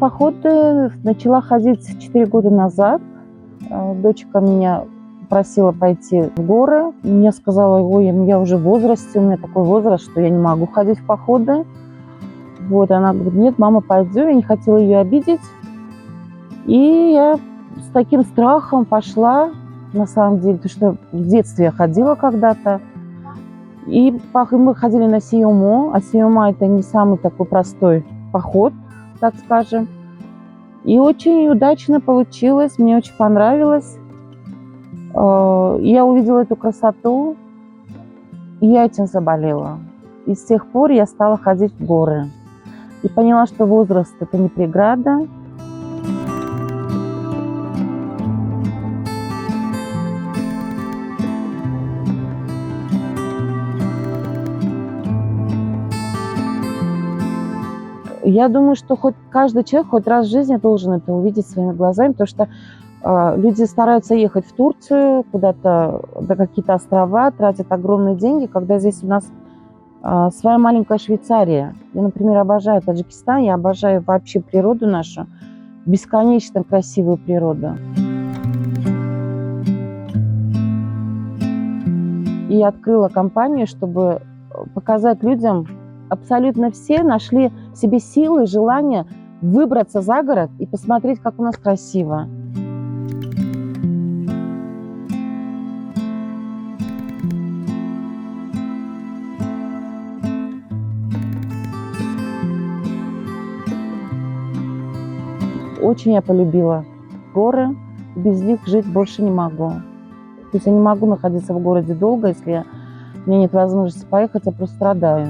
походы начала ходить 4 года назад. Дочка меня просила пойти в горы. Я сказала: ой, я уже в возрасте, у меня такой возраст, что я не могу ходить в походы. Вот, она говорит: нет, мама, пойдем. Я не хотела ее обидеть. И я с таким страхом пошла, на самом деле, потому что в детстве я ходила когда-то. И мы ходили на Сиомо, а Сиомо – это не самый такой простой поход, так скажем. И очень удачно получилось, мне очень понравилось. Я увидела эту красоту, и я этим заболела. И с тех пор я стала ходить в горы. И поняла, что возраст – это не преграда. Я думаю, что хоть каждый человек хоть раз в жизни должен это увидеть своими глазами, потому что люди стараются ехать в Турцию, куда-то, на какие-то острова, тратят огромные деньги, когда здесь у нас своя маленькая Швейцария. Я, например, обожаю Таджикистан, я обожаю вообще природу нашу, бесконечно красивую природу. И я открыла компанию, чтобы показать людям, абсолютно все нашли в себе силы и желание выбраться за город и посмотреть, как у нас красиво. Очень я полюбила горы, без них жить больше не могу. То есть я не могу находиться в городе долго, если у меня нет возможности поехать, я просто страдаю.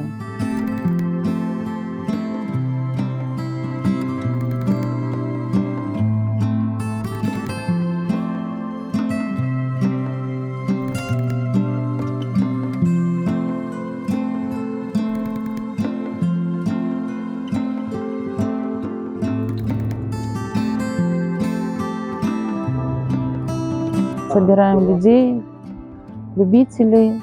Собираем людей, любителей,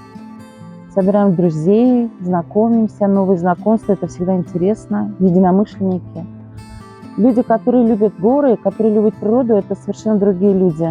собираем друзей, знакомимся, новые знакомства, это всегда интересно, единомышленники. Люди, которые любят горы, которые любят природу, это совершенно другие люди.